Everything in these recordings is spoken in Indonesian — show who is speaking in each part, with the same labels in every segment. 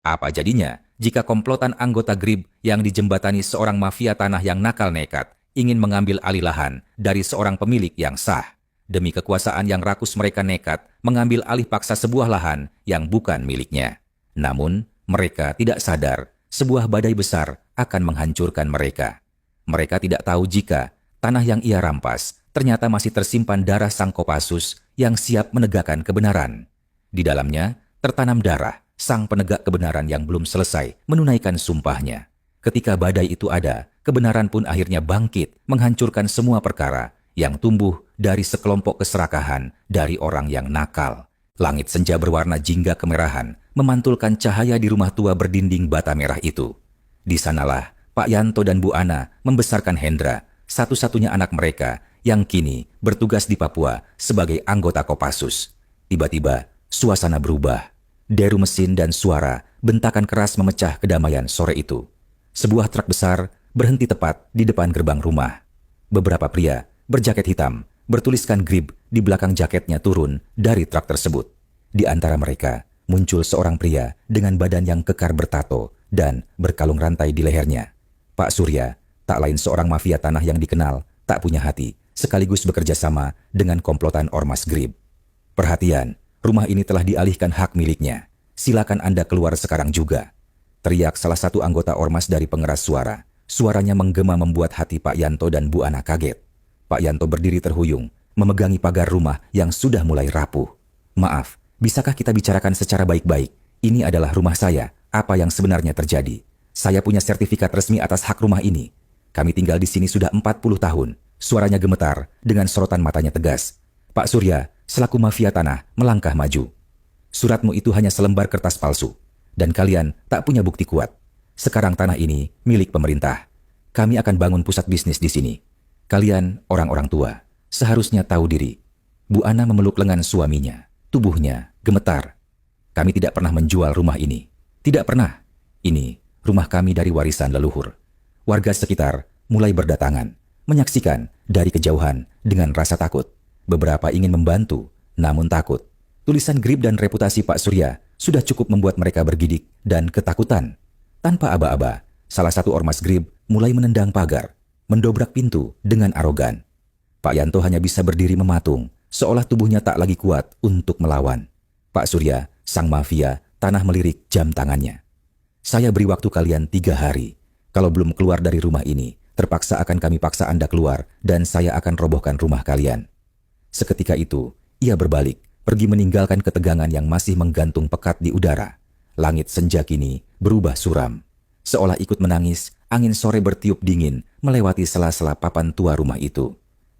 Speaker 1: Apa jadinya jika komplotan anggota GRIB yang dijembatani seorang mafia tanah yang nakal nekat ingin mengambil alih lahan dari seorang pemilik yang sah? Demi kekuasaan yang rakus mereka nekat mengambil alih paksa sebuah lahan yang bukan miliknya. Namun, mereka tidak sadar sebuah badai besar akan menghancurkan mereka. Mereka tidak tahu jika tanah yang ia rampas ternyata masih tersimpan darah sang Kopassus yang siap menegakkan kebenaran. Di dalamnya tertanam darah sang penegak kebenaran yang belum selesai menunaikan sumpahnya. Ketika badai itu ada, kebenaran pun akhirnya bangkit menghancurkan semua perkara yang tumbuh dari sekelompok keserakahan dari orang yang nakal. Langit senja berwarna jingga kemerahan memantulkan cahaya di rumah tua berdinding bata merah itu. Di sanalah Pak Yanto dan Bu Ana membesarkan Hendra, satu-satunya anak mereka yang kini bertugas di Papua sebagai anggota Kopassus. Tiba-tiba, suasana berubah. Deru mesin dan suara bentakan keras memecah kedamaian sore itu. Sebuah truk besar berhenti tepat di depan gerbang rumah. Beberapa pria berjaket hitam bertuliskan GRIB di belakang jaketnya turun dari truk tersebut. Di antara mereka muncul seorang pria dengan badan yang kekar bertato dan berkalung rantai di lehernya. Pak Surya, tak lain seorang mafia tanah yang dikenal tak punya hati, sekaligus bekerja sama dengan komplotan ormas GRIB. Perhatian, rumah ini telah dialihkan hak miliknya. Silakan Anda keluar sekarang juga. Teriak salah satu anggota ormas dari pengeras suara. Suaranya menggema membuat hati Pak Yanto dan Bu Ana kaget. Pak Yanto berdiri terhuyung, memegangi pagar rumah yang sudah mulai rapuh. Maaf, bisakah kita bicarakan secara baik-baik? Ini adalah rumah saya, apa yang sebenarnya terjadi? Saya punya sertifikat resmi atas hak rumah ini. Kami tinggal di sini sudah 40 tahun. Suaranya gemetar dengan sorotan matanya tegas. Pak Surya, selaku mafia tanah, melangkah maju. Suratmu itu hanya selembar kertas palsu, dan kalian tak punya bukti kuat. Sekarang tanah ini milik pemerintah. Kami akan bangun pusat bisnis di sini. Kalian, orang-orang tua, seharusnya tahu diri. Bu Ana memeluk lengan suaminya. Tubuhnya gemetar. Kami tidak pernah menjual rumah ini. Tidak pernah. Ini rumah kami dari warisan leluhur. Warga sekitar mulai berdatangan, menyaksikan dari kejauhan dengan rasa takut. Beberapa ingin membantu, namun takut. Tulisan GRIB dan reputasi Pak Surya sudah cukup membuat mereka bergidik dan ketakutan. Tanpa aba-aba, salah satu ormas GRIB mulai menendang pagar, mendobrak pintu dengan arogan. Pak Yanto hanya bisa berdiri mematung, seolah tubuhnya tak lagi kuat untuk melawan. Pak Surya, sang mafia, tanah melirik jam tangannya. Saya beri waktu kalian 3 hari. Kalau belum keluar dari rumah ini, terpaksa akan kami paksa Anda keluar dan saya akan robohkan rumah kalian. Seketika itu, ia berbalik, pergi meninggalkan ketegangan yang masih menggantung pekat di udara. Langit senja kini berubah suram. Seolah ikut menangis, angin sore bertiup dingin melewati sela-sela papan tua rumah itu.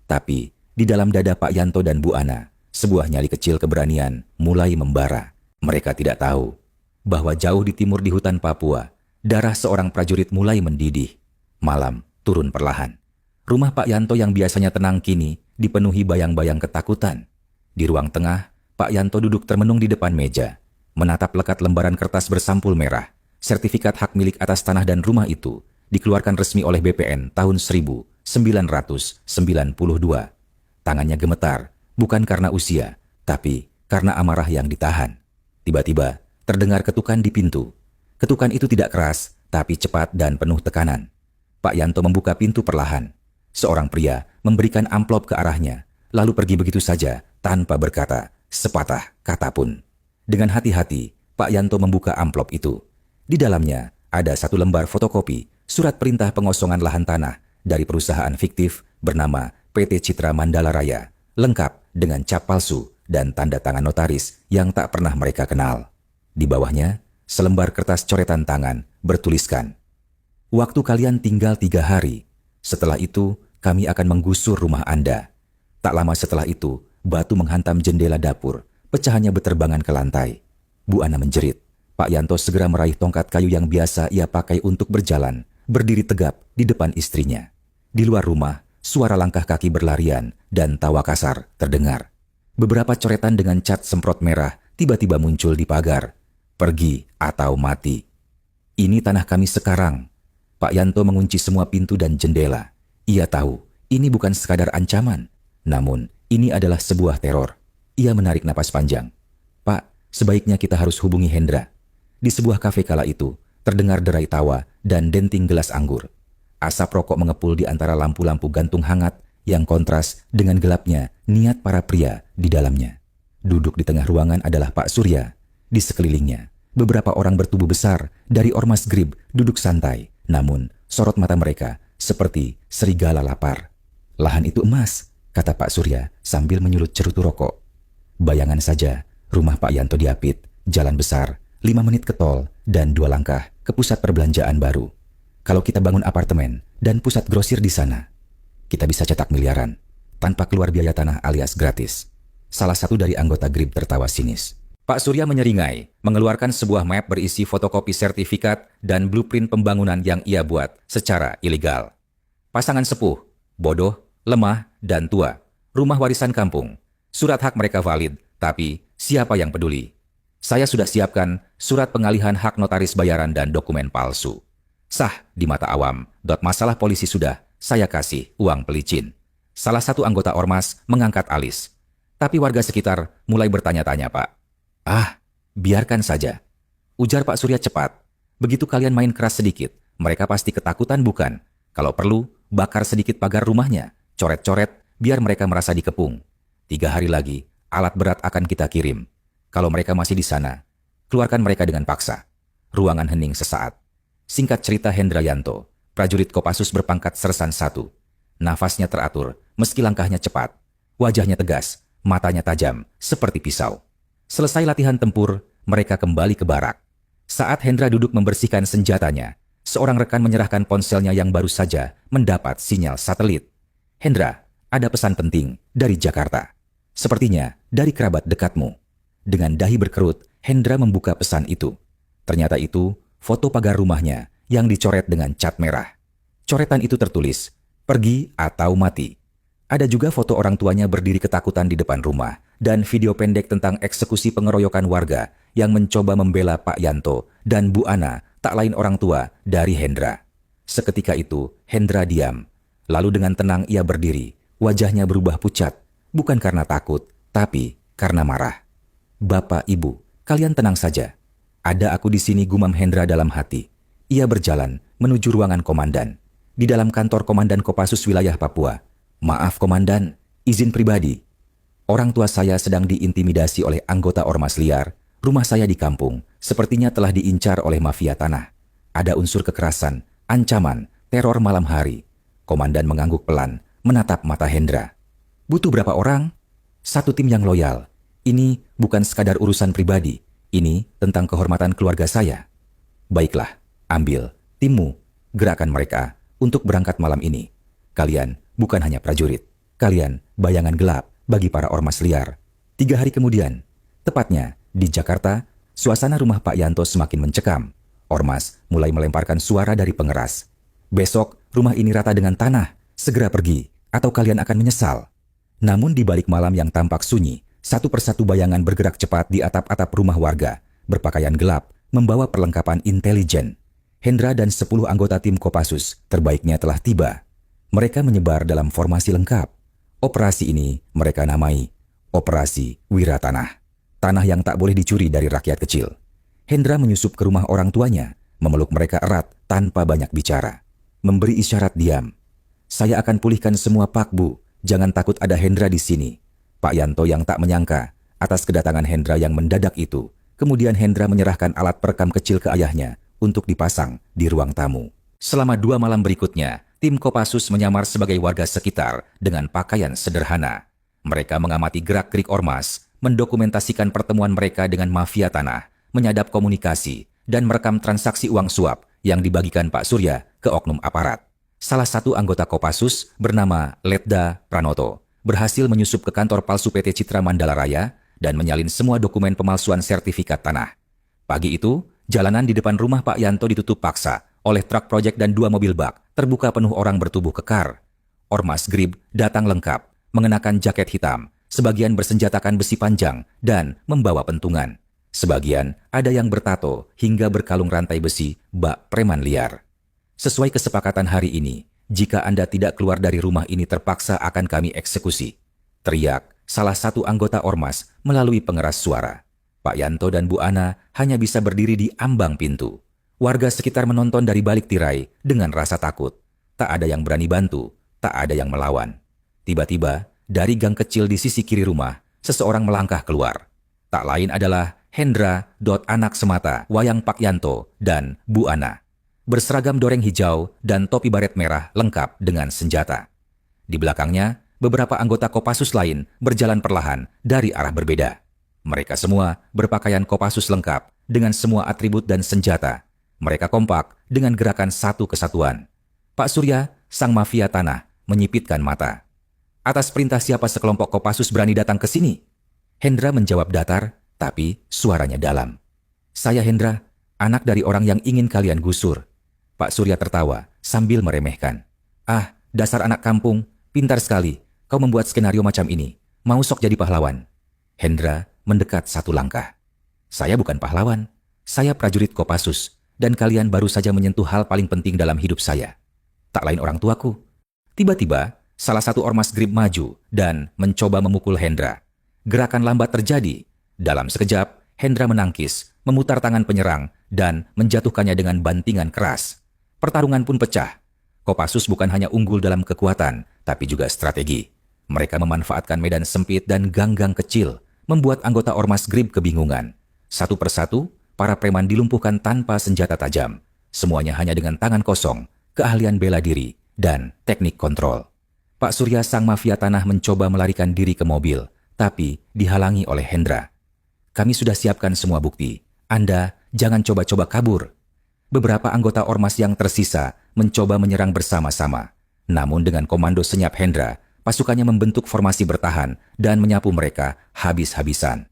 Speaker 1: Tapi, di dalam dada Pak Yanto dan Bu Ana, sebuah nyali kecil keberanian mulai membara. Mereka tidak tahu bahwa jauh di timur di hutan Papua, darah seorang prajurit mulai mendidih. Malam turun perlahan. Rumah Pak Yanto yang biasanya tenang kini dipenuhi bayang-bayang ketakutan. Di ruang tengah, Pak Yanto duduk termenung di depan meja, menatap lekat lembaran kertas bersampul merah. Sertifikat hak milik atas tanah dan rumah itu dikeluarkan resmi oleh BPN tahun 1992. Tangannya gemetar, bukan karena usia, tapi karena amarah yang ditahan. Tiba-tiba, terdengar ketukan di pintu. Ketukan itu tidak keras, tapi cepat dan penuh tekanan. Pak Yanto membuka pintu perlahan. Seorang pria memberikan amplop ke arahnya, lalu pergi begitu saja tanpa berkata sepatah kata pun. Dengan hati-hati, Pak Yanto membuka amplop itu. Di dalamnya ada satu lembar fotokopi surat perintah pengosongan lahan tanah dari perusahaan fiktif bernama PT Citra Mandala Raya, lengkap dengan cap palsu dan tanda tangan notaris yang tak pernah mereka kenal. Di bawahnya, selembar kertas coretan tangan bertuliskan, "Waktu kalian tinggal 3 hari. Setelah itu, kami akan menggusur rumah Anda." Tak lama setelah itu, batu menghantam jendela dapur, pecahannya berterbangan ke lantai. Bu Ana menjerit. Pak Yanto segera meraih tongkat kayu yang biasa ia pakai untuk berjalan, berdiri tegap di depan istrinya. Di luar rumah, suara langkah kaki berlarian dan tawa kasar terdengar. Beberapa coretan dengan cat semprot merah tiba-tiba muncul di pagar. "Pergi atau mati." "Ini tanah kami sekarang." Pak Yanto mengunci semua pintu dan jendela. Ia tahu, ini bukan sekadar ancaman, namun ini adalah sebuah teror. Ia menarik napas panjang. "Pak, sebaiknya kita harus hubungi Hendra." Di sebuah kafe kala itu, terdengar derai tawa dan denting gelas anggur. Asap rokok mengepul di antara lampu-lampu gantung hangat yang kontras dengan gelapnya niat para pria di dalamnya. Duduk di tengah ruangan adalah Pak Surya. Di sekelilingnya, beberapa orang bertubuh besar dari Ormas Grib duduk santai, namun sorot mata mereka seperti serigala lapar. "Lahan itu emas," kata Pak Surya sambil menyulut cerutu rokok. Bayangan saja, rumah Pak Yanto diapit, jalan besar, 5 menit ke tol, dan 2 langkah ke pusat perbelanjaan baru. Kalau kita bangun apartemen dan pusat grosir di sana, kita bisa cetak miliaran, tanpa keluar biaya tanah alias gratis. Salah satu dari anggota Grib tertawa sinis. Pak Surya menyeringai, mengeluarkan sebuah map berisi fotokopi sertifikat dan blueprint pembangunan yang ia buat secara ilegal. Pasangan sepuh, bodoh, lemah, dan tua. Rumah warisan kampung. Surat hak mereka valid, tapi siapa yang peduli? Saya sudah siapkan surat pengalihan hak notaris bayaran dan dokumen palsu. Sah di mata awam, masalah polisi sudah, saya kasih uang pelicin. Salah satu anggota Ormas mengangkat alis. Tapi warga sekitar mulai bertanya-tanya, Pak. "Ah, biarkan saja," ujar Pak Surya cepat. "Begitu kalian main keras sedikit, mereka pasti ketakutan bukan? Kalau perlu, bakar sedikit pagar rumahnya, coret-coret, biar mereka merasa dikepung. 3 hari lagi, alat berat akan kita kirim. Kalau mereka masih di sana, keluarkan mereka dengan paksa." Ruangan hening sesaat. Singkat cerita, Hendra Yanto, prajurit Kopassus berpangkat Sersan 1. Nafasnya teratur, meski langkahnya cepat. Wajahnya tegas, matanya tajam, seperti pisau. Selesai latihan tempur, mereka kembali ke barak. Saat Hendra duduk membersihkan senjatanya, seorang rekan menyerahkan ponselnya yang baru saja mendapat sinyal satelit. "Hendra, ada pesan penting dari Jakarta. Sepertinya dari kerabat dekatmu." Dengan dahi berkerut, Hendra membuka pesan itu. Ternyata itu foto pagar rumahnya yang dicoret dengan cat merah. Coretan itu tertulis, "Pergi atau mati." Ada juga foto orang tuanya berdiri ketakutan di depan rumah dan video pendek tentang eksekusi pengeroyokan warga yang mencoba membela Pak Yanto dan Bu Ana, tak lain orang tua dari Hendra. Seketika itu, Hendra diam. Lalu dengan tenang ia berdiri, wajahnya berubah pucat, bukan karena takut, tapi karena marah. "Bapak, Ibu, kalian tenang saja. Ada aku di sini," gumam Hendra dalam hati. Ia berjalan menuju ruangan komandan. Di dalam kantor Komandan Kopassus wilayah Papua. "Maaf Komandan, izin pribadi. Orang tua saya sedang diintimidasi oleh anggota ormas liar. Rumah saya di kampung sepertinya telah diincar oleh mafia tanah. Ada unsur kekerasan, ancaman, teror malam hari." Komandan mengangguk pelan, menatap mata Hendra. "Butuh berapa orang?" "1 tim yang loyal. Ini bukan sekadar urusan pribadi. Ini tentang kehormatan keluarga saya." "Baiklah, ambil timmu, gerakan mereka untuk berangkat malam ini. Kalian bukan hanya prajurit, kalian bayangan gelap bagi para ormas liar." 3 hari kemudian, tepatnya di Jakarta, suasana rumah Pak Yanto semakin mencekam. Ormas mulai melemparkan suara dari pengeras. "Besok rumah ini rata dengan tanah, segera pergi atau kalian akan menyesal." Namun di balik malam yang tampak sunyi, satu persatu bayangan bergerak cepat di atap-atap rumah warga, berpakaian gelap, membawa perlengkapan intelijen. Hendra dan 10 anggota tim Kopassus terbaiknya telah tiba. Mereka menyebar dalam formasi lengkap. Operasi ini mereka namai Operasi Wiratanah. Tanah yang tak boleh dicuri dari rakyat kecil. Hendra menyusup ke rumah orang tuanya, memeluk mereka erat tanpa banyak bicara. Memberi isyarat diam. "Saya akan pulihkan semua Pak Bu, jangan takut, ada Hendra di sini." Pak Yanto yang tak menyangka atas kedatangan Hendra yang mendadak itu. Kemudian Hendra menyerahkan alat perekam kecil ke ayahnya untuk dipasang di ruang tamu. Selama 2 malam berikutnya, tim Kopassus menyamar sebagai warga sekitar dengan pakaian sederhana. Mereka mengamati gerak-gerik ormas, mendokumentasikan pertemuan mereka dengan mafia tanah, menyadap komunikasi, dan merekam transaksi uang suap yang dibagikan Pak Surya ke oknum aparat. Salah satu anggota Kopassus bernama Letda Pranoto berhasil menyusup ke kantor palsu PT Citra Mandala Raya dan menyalin semua dokumen pemalsuan sertifikat tanah. Pagi itu, jalanan di depan rumah Pak Yanto ditutup paksa oleh truk proyek dan 2 mobil bak terbuka penuh orang bertubuh kekar. Ormas Grib datang lengkap, mengenakan jaket hitam, sebagian bersenjatakan besi panjang dan membawa pentungan. Sebagian ada yang bertato hingga berkalung rantai besi bak preman liar. "Sesuai kesepakatan hari ini, jika Anda tidak keluar dari rumah ini terpaksa akan kami eksekusi," teriak salah satu anggota ormas melalui pengeras suara. Pak Yanto dan Bu Ana hanya bisa berdiri di ambang pintu. Warga sekitar menonton dari balik tirai dengan rasa takut. Tak ada yang berani bantu, tak ada yang melawan. Tiba-tiba, dari gang kecil di sisi kiri rumah, seseorang melangkah keluar. Tak lain adalah Hendra, anak semata, wayang Pak Yanto, dan Bu Ana. Berseragam doreng hijau dan topi baret merah lengkap dengan senjata. Di belakangnya, beberapa anggota Kopassus lain berjalan perlahan dari arah berbeda. Mereka semua berpakaian Kopassus lengkap dengan semua atribut dan senjata. Mereka kompak dengan gerakan satu kesatuan. Pak Surya, sang mafia tanah, menyipitkan mata. Atas perintah siapa sekelompok Kopassus berani datang ke sini? Hendra menjawab datar, tapi suaranya dalam. Saya Hendra, anak dari orang yang ingin kalian gusur. Pak Surya tertawa sambil meremehkan. Ah, dasar anak kampung, pintar sekali. Kau membuat skenario macam ini. Mau sok jadi pahlawan. Hendra mendekat satu langkah. Saya bukan pahlawan. Saya prajurit Kopassus. Dan kalian baru saja menyentuh hal paling penting dalam hidup saya. Tak lain orang tuaku. Tiba-tiba, salah satu ormas Grib maju dan mencoba memukul Hendra. Gerakan lambat terjadi. Dalam sekejap, Hendra menangkis, memutar tangan penyerang, dan menjatuhkannya dengan bantingan keras. Pertarungan pun pecah. Kopassus bukan hanya unggul dalam kekuatan, tapi juga strategi. Mereka memanfaatkan medan sempit dan gang-gang kecil, membuat anggota ormas Grib kebingungan. Satu persatu, para preman dilumpuhkan tanpa senjata tajam. Semuanya hanya dengan tangan kosong, keahlian bela diri, dan teknik kontrol. Pak Surya sang mafia tanah mencoba melarikan diri ke mobil, tapi dihalangi oleh Hendra. Kami sudah siapkan semua bukti. Anda jangan coba-coba kabur. Beberapa anggota ormas yang tersisa mencoba menyerang bersama-sama. Namun dengan komando senyap Hendra, pasukannya membentuk formasi bertahan dan menyapu mereka habis-habisan.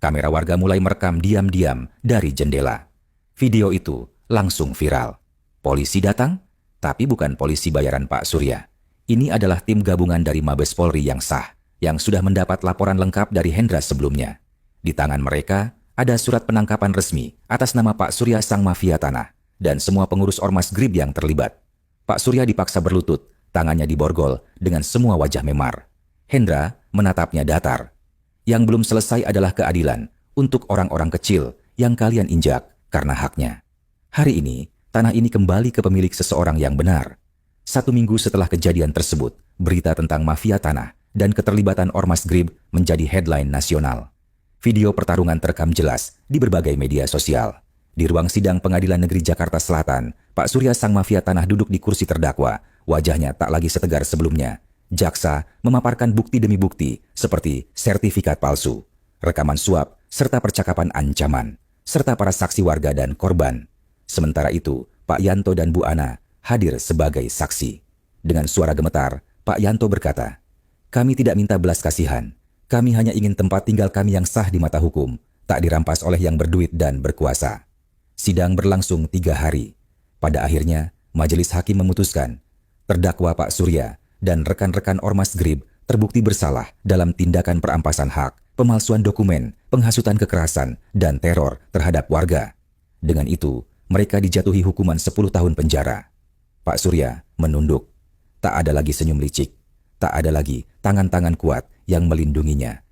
Speaker 1: Kamera warga mulai merekam diam-diam dari jendela. Video itu langsung viral. Polisi datang, tapi bukan polisi bayaran Pak Surya. Ini adalah tim gabungan dari Mabes Polri yang sah, yang sudah mendapat laporan lengkap dari Hendra sebelumnya. Di tangan mereka ada surat penangkapan resmi atas nama Pak Surya sang mafia tanah dan semua pengurus ormas Grib yang terlibat. Pak Surya dipaksa berlutut, tangannya diborgol dengan semua wajah memar. Hendra menatapnya datar. Yang belum selesai adalah keadilan untuk orang-orang kecil yang kalian injak karena haknya. Hari ini, tanah ini kembali ke pemilik seseorang yang benar. 1 minggu setelah kejadian tersebut, berita tentang mafia tanah dan keterlibatan ormas Grib menjadi headline nasional. Video pertarungan terekam jelas di berbagai media sosial. Di ruang sidang Pengadilan Negeri Jakarta Selatan, Pak Surya sang mafia tanah duduk di kursi terdakwa. Wajahnya tak lagi setegar sebelumnya. Jaksa memaparkan bukti demi bukti seperti sertifikat palsu, rekaman suap, serta percakapan ancaman, serta para saksi warga dan korban. Sementara itu, Pak Yanto dan Bu Ana hadir sebagai saksi. Dengan suara gemetar, Pak Yanto berkata, "Kami tidak minta belas kasihan. Kami hanya ingin tempat tinggal kami yang sah di mata hukum, tak dirampas oleh yang berduit dan berkuasa." Sidang berlangsung 3 hari. Pada akhirnya, majelis hakim memutuskan, terdakwa Pak Surya dan rekan-rekan ormas Grib terbukti bersalah dalam tindakan perampasan hak, pemalsuan dokumen, penghasutan kekerasan, dan teror terhadap warga. Dengan itu, mereka dijatuhi hukuman 10 tahun penjara. Pak Surya menunduk. Tak ada lagi senyum licik. Tak ada lagi tangan-tangan kuat yang melindunginya.